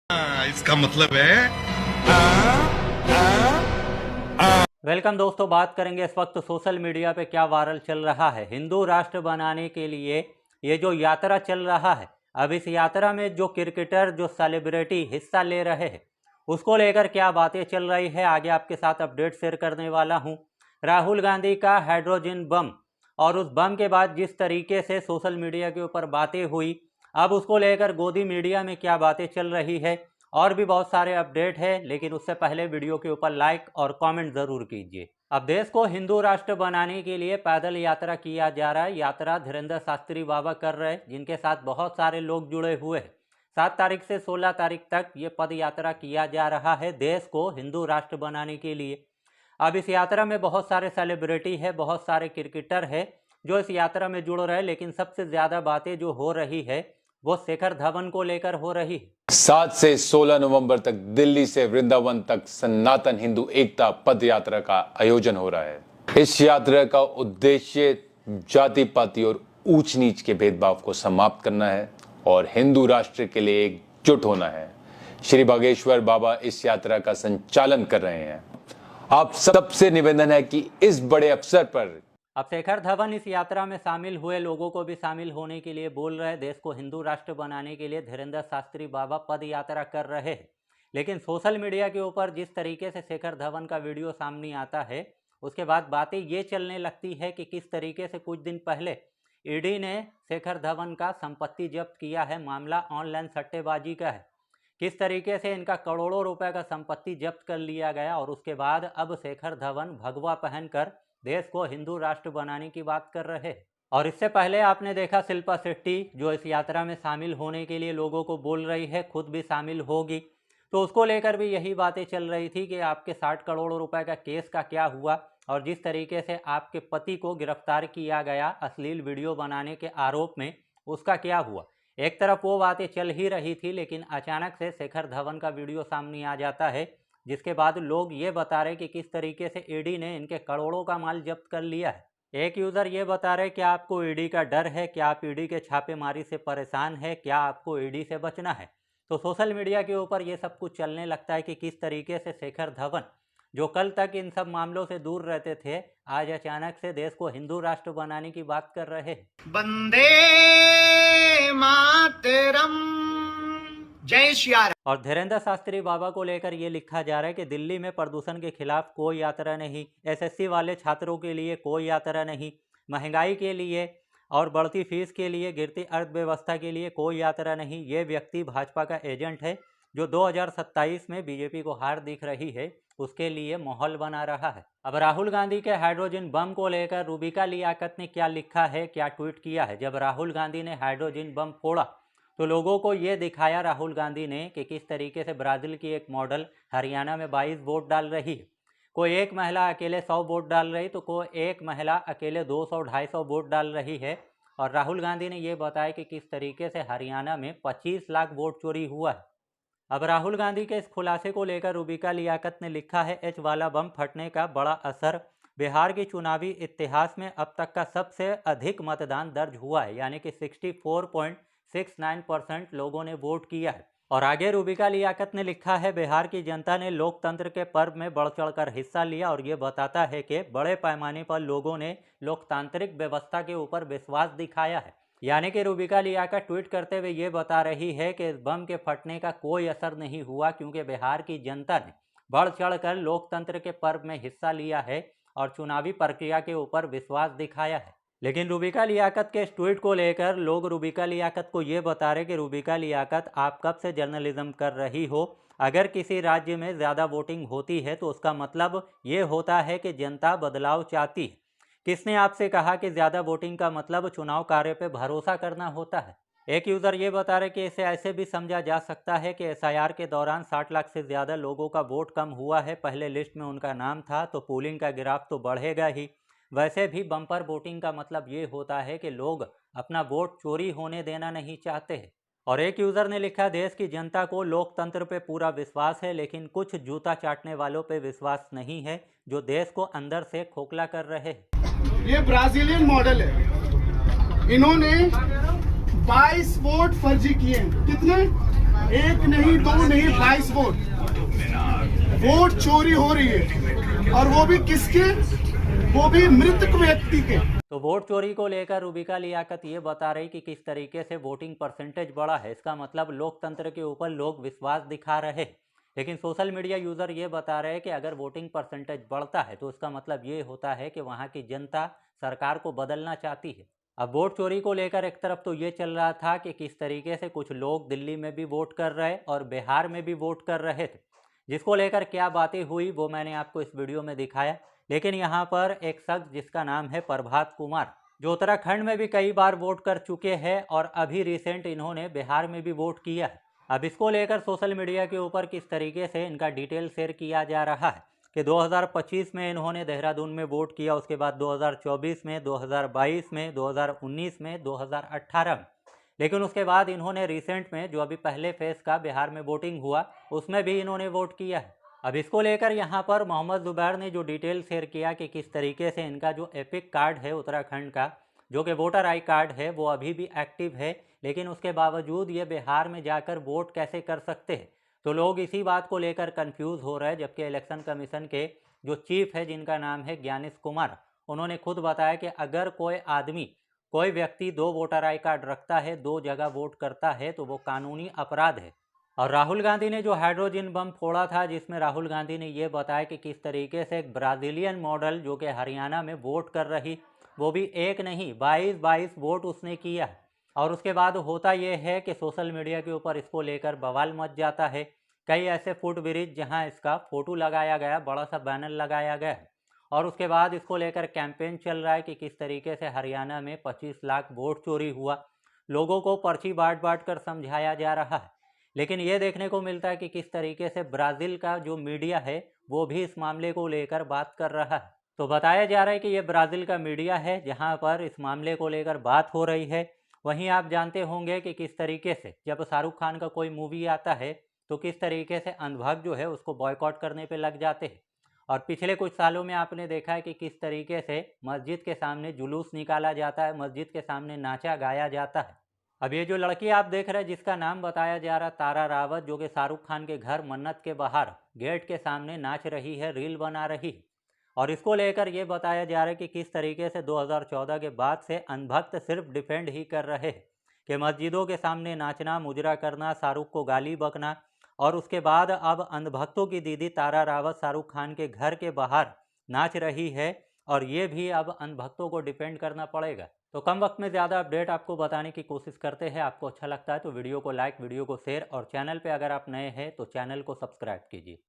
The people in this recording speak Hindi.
इसका मतलब है वेलकम दोस्तों, बात करेंगे इस वक्त सोशल मीडिया पे क्या वायरल चल रहा है। हिंदू राष्ट्र बनाने के लिए ये जो यात्रा चल रहा है, अब इस यात्रा में जो क्रिकेटर, जो सेलिब्रिटी हिस्सा ले रहे हैं, उसको लेकर क्या बातें चल रही है, आगे आपके साथ अपडेट शेयर करने वाला हूं। राहुल गांधी का हाइड्रोजन बम, और उस बम के बाद जिस तरीके से सोशल मीडिया के ऊपर बातें हुई, अब उसको लेकर गोदी मीडिया में क्या बातें चल रही है, और भी बहुत सारे अपडेट है। लेकिन उससे पहले वीडियो के ऊपर लाइक और कमेंट जरूर कीजिए। अब देश को हिंदू राष्ट्र बनाने के लिए पैदल यात्रा किया जा रहा है। यात्रा धीरेन्द्र शास्त्री बाबा कर रहे हैं, जिनके साथ बहुत सारे लोग जुड़े हुए हैं। 7 तारीख से 16 तारीख तक ये पद यात्रा किया जा रहा है देश को हिंदू राष्ट्र बनाने के लिए। अब इस यात्रा में बहुत सारे सेलिब्रिटी है, बहुत सारे क्रिकेटर है जो इस यात्रा में जुड़ रहे हैं। लेकिन सबसे ज़्यादा बातें जो हो रही है वो शेखर धवन को लेकर हो रही है। 7 से 16 नवंबर तक दिल्ली से वृंदावन तक सनातन हिंदू एकता पद यात्रा का आयोजन हो रहा है। इस यात्रा का उद्देश्य जाति पाति और ऊंच नीच के भेदभाव को समाप्त करना है और हिंदू राष्ट्र के लिए एकजुट होना है। श्री बागेश्वर बाबा इस यात्रा का संचालन कर रहे हैं। आप सबसे निवेदन है कि इस बड़े अवसर पर अब शेखर धवन इस यात्रा में शामिल हुए लोगों को भी शामिल होने के लिए बोल रहे हैं। देश को हिंदू राष्ट्र बनाने के लिए धीरेन्द्र शास्त्री बाबा पद यात्रा कर रहे हैं। लेकिन सोशल मीडिया के ऊपर जिस तरीके से शेखर धवन का वीडियो सामने आता है, उसके बाद बातें ये चलने लगती है कि किस तरीके से कुछ दिन पहले ईडी ने शेखर धवन का संपत्ति जब्त किया है। मामला ऑनलाइन सट्टेबाजी का है। किस तरीके से इनका करोड़ों रुपए का संपत्ति जब्त कर लिया गया, और उसके बाद अब शेखर धवन भगवा पहनकर देश को हिंदू राष्ट्र बनाने की बात कर रहे हैं। और इससे पहले आपने देखा शिल्पा शेट्टी जो इस यात्रा में शामिल होने के लिए लोगों को बोल रही है, खुद भी शामिल होगी, तो उसको लेकर भी यही बातें चल रही थी कि आपके 60 करोड़ रुपए का केस का क्या हुआ, और जिस तरीके से आपके पति को गिरफ्तार किया गया अश्लील वीडियो बनाने के आरोप में, उसका क्या हुआ। एक तरफ वो बातें चल ही रही थी, लेकिन अचानक से शेखर धवन का वीडियो सामने आ जाता है, जिसके बाद लोग ये बता रहे कि किस तरीके से ईडी ने इनके करोड़ों का माल जब्त कर लिया है। एक यूज़र ये बता रहे कि आपको ईडी का डर है, क्या आप ईडी के छापेमारी से परेशान है, क्या आपको ईडी से बचना है। तो सोशल मीडिया के ऊपर ये सब कुछ चलने लगता है कि किस तरीके से शेखर धवन, जो कल तक इन सब मामलों से दूर रहते थे, आज अचानक से देश को हिंदू राष्ट्र बनाने की बात कर रहे हैं। वंदे मातरम, जय श्री राम। और धीरेन्द्र शास्त्री बाबा को लेकर ये लिखा जा रहा है कि दिल्ली में प्रदूषण के खिलाफ कोई यात्रा नहीं, एसएससी वाले छात्रों के लिए कोई यात्रा नहीं, महंगाई के लिए और बढ़ती फीस के लिए, गिरती अर्थव्यवस्था के लिए कोई यात्रा नहीं। ये व्यक्ति भाजपा का एजेंट है जो 2027 में बीजेपी को हार दिख रही है, उसके लिए माहौल बना रहा है। अब राहुल गांधी के हाइड्रोजन बम को लेकर रूबिका लियाकत ने क्या लिखा है, क्या ट्वीट किया है। जब राहुल गांधी ने हाइड्रोजन बम फोड़ा तो लोगों को ये दिखाया राहुल गांधी ने कि किस तरीके से ब्राज़ील की एक मॉडल हरियाणा में 22 वोट डाल रही है। कोई एक महिला अकेले 100 वोट डाल रही, तो कोई एक महिला अकेले 200-250 वोट डाल रही है। और राहुल गांधी ने ये बताया कि किस तरीके से हरियाणा में 25 लाख वोट चोरी हुआ है। अब राहुल गांधी के इस खुलासे को लेकर रूबिका लियाकत ने लिखा है, एच वाला बम फटने का बड़ा असर, बिहार के चुनावी इतिहास में अब तक का सबसे अधिक मतदान दर्ज हुआ है, यानी कि 64.69% लोगों ने वोट किया है। और आगे रूबिका लियाकत ने लिखा है, बिहार की जनता ने लोकतंत्र के पर्व में बढ़ चढ़कर हिस्सा लिया, और ये बताता है कि बड़े पैमाने पर लोगों ने लोकतांत्रिक व्यवस्था के ऊपर विश्वास दिखाया है। यानी कि रूबिका लियाकत ट्वीट करते हुए ये बता रही है कि इस बम के फटने का कोई असर नहीं हुआ, क्योंकि बिहार की जनता ने बढ़ चढ़कर लोकतंत्र के पर्व में हिस्सा लिया है और चुनावी प्रक्रिया के ऊपर विश्वास दिखाया है। लेकिन रूबिका लियाकत के इस ट्वीट को लेकर लोग रूबिका लियाकत को ये बता रहे कि रूबिका लियाकत, आप कब से जर्नलिज्म कर रही हो। अगर किसी राज्य में ज़्यादा वोटिंग होती है तो उसका मतलब ये होता है कि जनता बदलाव चाहती है। किसने आपसे कहा कि ज़्यादा वोटिंग का मतलब चुनाव कार्य पे भरोसा करना होता है। एक यूज़र ये बता रहे कि इसे ऐसे भी समझा जा सकता है कि एसआईआर के दौरान 60 लाख से ज़्यादा लोगों का वोट कम हुआ है, पहले लिस्ट में उनका नाम था, तो पोलिंग का ग्राफ तो बढ़ेगा ही। वैसे भी बम्पर वोटिंग का मतलब ये होता है कि लोग अपना वोट चोरी होने देना नहीं चाहते हैं। और एक यूज़र ने लिखा, देश की जनता को लोकतंत्र पे पूरा विश्वास है, लेकिन कुछ जूता चाटने वालों पे विश्वास नहीं है जो देश को अंदर से खोखला कर रहे हैं। ये ब्राजीलियन मॉडल है, इन्होंने 22 वोट फर्जी किए हैं। कितने? एक नहीं, दो नहीं, 22 वोट चोरी हो रही है, और वो भी किसके? वो भी मृतक व्यक्ति के। तो वोट चोरी को लेकर रुबिका लियाकत ये बता रही कि किस तरीके से वोटिंग परसेंटेज बढ़ा है। इसका मतलब लोकतंत्र के ऊपर लोग विश्वास दिखा रहे हैं। लेकिन सोशल मीडिया यूज़र ये बता रहे हैं कि अगर वोटिंग परसेंटेज बढ़ता है तो उसका मतलब ये होता है कि वहाँ की जनता सरकार को बदलना चाहती है। अब वोट चोरी को लेकर एक तरफ तो ये चल रहा था कि किस तरीके से कुछ लोग दिल्ली में भी वोट कर रहे और बिहार में भी वोट कर रहे थे, जिसको लेकर क्या बातें हुई वो मैंने आपको इस वीडियो में दिखाया। लेकिन यहाँ पर एक शख्स जिसका नाम है प्रभात कुमार, जो उत्तराखंड में भी कई बार वोट कर चुके हैं और अभी रिसेंट इन्होंने बिहार में भी वोट किया है। अब इसको लेकर सोशल मीडिया के ऊपर किस तरीके से इनका डिटेल शेयर किया जा रहा है कि 2025 में इन्होंने देहरादून में वोट किया, उसके बाद 2024 में, 2022 में, 2019 में, 2018 में, लेकिन उसके बाद इन्होंने रिसेंट में जो अभी पहले फेज का बिहार में वोटिंग हुआ उसमें भी इन्होंने वोट किया है। अब इसको लेकर यहाँ पर मोहम्मद जुबैर ने जो डिटेल शेयर किया कि किस तरीके से इनका जो एपिक कार्ड है उत्तराखंड का, जो कि वोटर आई कार्ड है, वो अभी भी एक्टिव है, लेकिन उसके बावजूद ये बिहार में जाकर वोट कैसे कर सकते हैं। तो लोग इसी बात को लेकर कंफ्यूज हो रहे हैं, जबकि इलेक्शन कमीशन के जो चीफ है जिनका नाम है ज्ञानेश कुमार, उन्होंने खुद बताया कि अगर कोई व्यक्ति 2 वोटर आई कार्ड रखता है, 2 जगह वोट करता है, तो वो कानूनी अपराध है। और राहुल गांधी ने जो हाइड्रोजन बम फोड़ा था, जिसमें राहुल गांधी ने ये बताया कि किस तरीके से एक ब्राज़ीलियन मॉडल जो कि हरियाणा में वोट कर रही, वो भी एक नहीं 22 वोट उसने किया। और उसके बाद होता यह है कि सोशल मीडिया के ऊपर इसको लेकर बवाल मच जाता है। कई ऐसे फुट ब्रिज जहां इसका फ़ोटो लगाया गया, बड़ा सा बैनर लगाया गया है, और उसके बाद इसको लेकर कैंपेन चल रहा है कि किस तरीके से हरियाणा में 25 लाख वोट चोरी हुआ। लोगों को पर्ची बांट कर समझाया जा रहा है। लेकिन ये देखने को मिलता है कि किस तरीके से ब्राज़ील का जो मीडिया है वो भी इस मामले को लेकर बात कर रहा है। तो बताया जा रहा है कि ये ब्राज़ील का मीडिया है जहां पर इस मामले को लेकर बात हो रही है। वहीं आप जानते होंगे कि किस तरीके से जब शाहरुख खान का कोई मूवी आता है तो किस तरीके से अंधभक्त जो है उसको बॉयकॉट करने पे लग जाते हैं। और पिछले कुछ सालों में आपने देखा है कि किस तरीके से मस्जिद के सामने जुलूस निकाला जाता है, मस्जिद के सामने नाचा गाया जाता है। अब ये जो लड़की आप देख रहे हैं जिसका नाम बताया जा रहा तारा रावत, जो कि शाहरुख खान के घर मन्नत के बाहर गेट के सामने नाच रही है, रील बना रही है। और इसको लेकर ये बताया जा रहा है कि किस तरीके से 2014 के बाद से अनभक्त सिर्फ डिफेंड ही कर रहे हैं कि मस्जिदों के सामने नाचना, मुजरा करना, शाहरुख को गाली बकना। और उसके बाद अब अंधभक्तों की दीदी तारा रावत शाहरुख खान के घर के बाहर नाच रही है, और ये भी अब अंधभक्तों को डिफेंड करना पड़ेगा। तो कम वक्त में ज़्यादा अपडेट आपको बताने की कोशिश करते हैं। आपको अच्छा लगता है तो वीडियो को लाइक, वीडियो को शेयर, और चैनल पे अगर आप नए हैं तो चैनल को सब्सक्राइब कीजिए।